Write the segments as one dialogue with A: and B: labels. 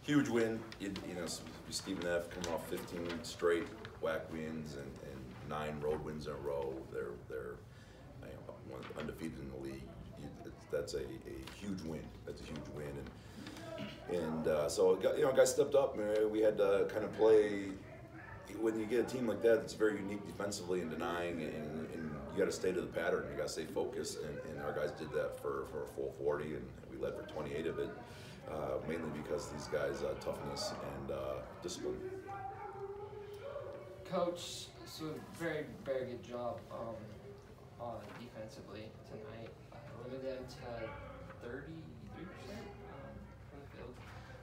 A: Huge win. Stephen F. coming off 15 straight WAC wins and 9 road wins in a row. They're undefeated in the league. That's a huge win. That's a huge win. And so guys stepped up. We had to kind of play. When you get a team like that, it's very unique defensively and denying, and you got to stay to the pattern. You got to stay focused, and our guys did that for a full 40, and we led for 28 of it, mainly because these guys' toughness and discipline.
B: Coach, so very, very good job on defensively tonight. Limited them to 33% from the field.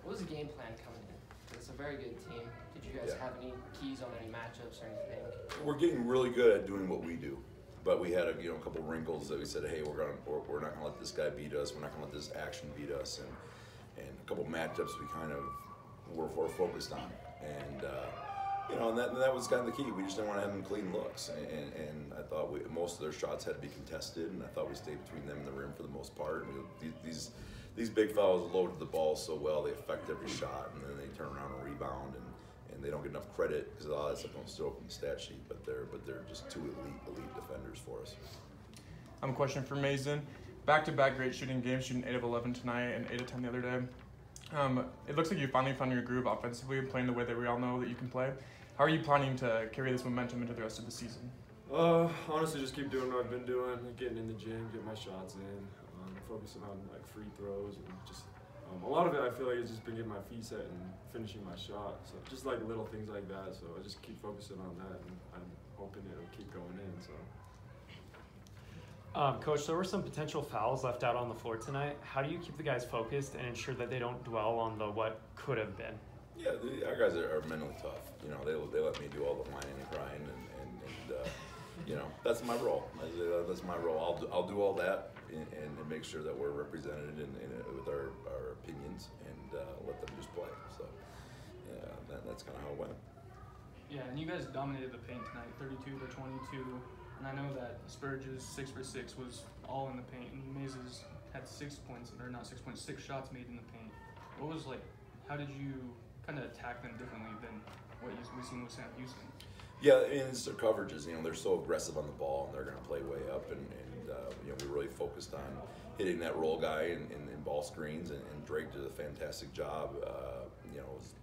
B: What was the game plan coming in? It's a very good team. Did you guys have any keys on any matchups or anything?
A: We're getting really good at doing what we do, but we had a couple wrinkles that we said, hey, we're not gonna let this guy beat us. We're not gonna let this action beat us, and a couple matchups we kind of were focused on, and and that was kind of the key. We just didn't want to have them clean looks, and I thought most of their shots had to be contested, and I thought we stayed between them and the rim for the most part. These big fellas loaded the ball so well, they affect every shot, and then they turn around and rebound, and they don't get enough credit because a lot of that stuff don't show up in the stat sheet, but they're just two elite defenders for us.
C: I have a question for Mason. Back-to-back great shooting games, shooting 8 of 11 tonight and 8 of 10 the other day. It looks like you finally found your groove offensively and playing the way that we all know that you can play. How are you planning to carry this momentum into the rest of the season?
D: Honestly, just keep doing what I've been doing, getting in the gym, getting my shots in, focusing on like free throws, and just a lot of it I feel like it's just been getting my feet set and finishing my shot. So just like little things like that. So I just keep focusing on that, and I'm hoping it'll keep going in. So.
E: Coach, there were some potential fouls left out on the floor tonight. How do you keep the guys focused and ensure that they don't dwell on the what could have been?
A: Yeah, our guys are mentally tough. They let me do all the whining and crying, and that's my role. That's my role. I'll do all that and make sure that we're represented with our opinions and let them just play. So yeah, that's kind of how it went.
F: Yeah, and you guys dominated the paint tonight, 32-22. And I know that Spurge's 6 for 6 was all in the paint, and Maze's had 6 points, or not 6 points, 6 shots made in the paint. What was how did you kind of attack them differently than what we've seen with Sam Houston?
A: Yeah, and it's their coverages. They're so aggressive on the ball, and they're going to play way up. And we really focused on hitting that roll guy in ball screens, and Drake did a fantastic job. It was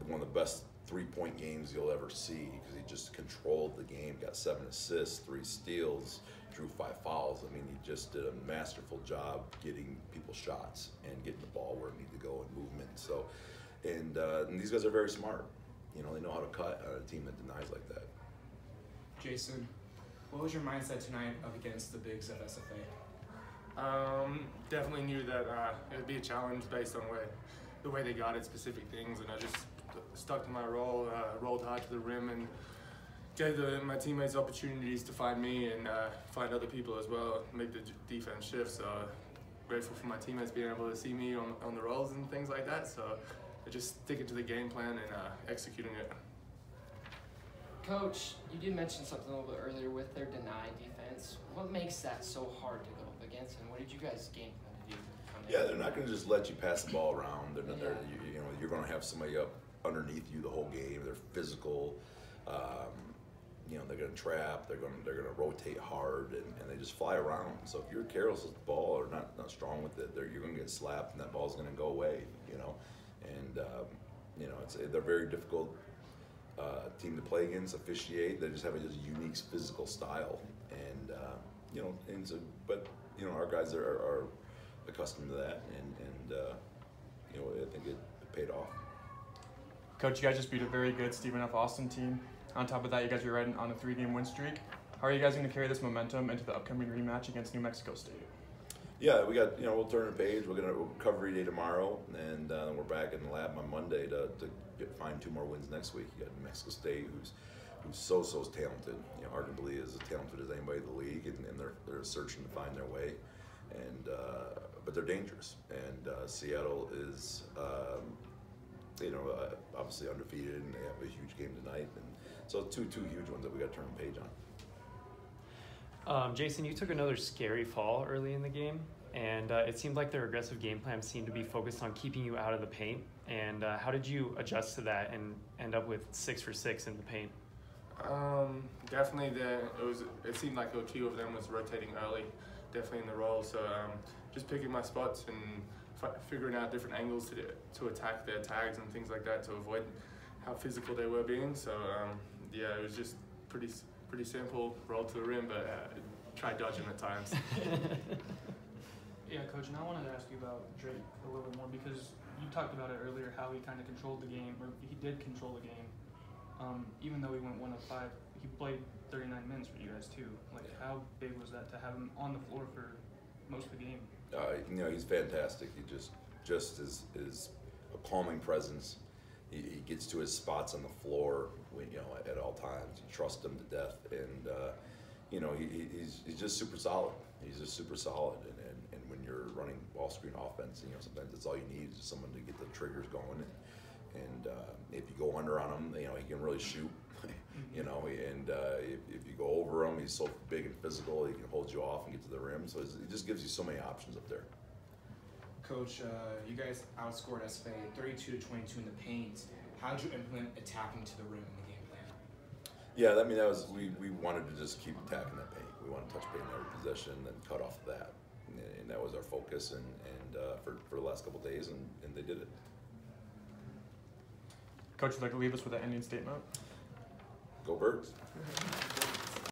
A: one of the best 3-point games you'll ever see because he just controlled the game. Got 7 assists, 3 steals, drew 5 fouls. He just did a masterful job getting people shots and getting the ball where it needed to go in movement. So, and these guys are very smart. They know how to cut on a team that denies like that.
G: Jason, what was your mindset tonight up against the bigs at SFA?
D: Definitely knew that it would be a challenge based on the way they got at specific things, and I just stuck to my role, rolled hard to the rim, and gave my teammates opportunities to find me and find other people as well, make the defense shift. So grateful for my teammates being able to see me on the rolls and things like that. So just sticking to the game plan and executing it.
B: Coach, you did mention something a little bit earlier with their deny defense. What makes that so hard to go up against, and what did you guys game plan to do?
A: Yeah, they're not going to just let you pass the ball around. You're going to have somebody up underneath you the whole game. They're physical. They're going to trap. They're going to rotate hard, and they just fly around. So if you're careless with the ball or not strong with it, you're going to get slapped, and that ball's going to go away. And they're very difficult team to play against, officiate. They just have a unique physical style, and but our guys are accustomed to that, and I think it paid off.
C: Coach, you guys just beat a very good Stephen F. Austin team. On top of that, you guys are riding on a 3-game win streak. How are you guys going to carry this momentum into the upcoming rematch against New Mexico State?
A: Yeah, we got, we'll turn the page. We're going to recovery day tomorrow, and we're back in the lab on Monday to find 2 more wins next week. You got New Mexico State, who's so talented. Arguably as talented as anybody in the league, and they're searching to find their way. And but they're dangerous. And Seattle is, obviously undefeated, and they have a huge game tonight. And so two huge ones that we got to turn the page on.
E: Jason, you took another scary fall early in the game. and it seemed like their aggressive game plan seemed to be focused on keeping you out of the paint. And how did you adjust to that and end up with 6 for 6 in the paint?
D: Definitely it seemed like a few of them was rotating early, definitely in the roll. So just picking my spots and figuring out different angles to attack their tags and things like that to avoid how physical they were being. So yeah, it was just pretty simple, roll to the rim, but try dodging at times.
F: Yeah, Coach, and I wanted to ask you about Drake a little bit more because you talked about it earlier, how he kind of controlled the game, or he did control the game. Even though he went 1 of 5, he played 39 minutes for you guys too. Like, how big was that to have him on the floor for most of the game?
A: You know, he's fantastic. He just is a calming presence. He gets to his spots on the floor, you know, at all times. You trust him to death, and you know, he's just super solid. He's just super solid, and when you're running ball screen offense, you know, sometimes that's all you need is someone to get the triggers going. And if you go under on him, you know, he can really shoot. You know, and if you go over him, he's so big and physical, he can hold you off and get to the rim. So it just gives you so many options up there.
G: Coach, you guys outscored SFA 32-22 in the paint. How did you implement attacking to the rim in the game plan?
A: Yeah, I mean, that was we wanted to just keep attacking that paint. We wanted to touch paint in every possession and cut off that, and that was our focus. And for the last couple of days, and they did it.
C: Coach, would you like to leave us with an ending statement?
A: Go Birds.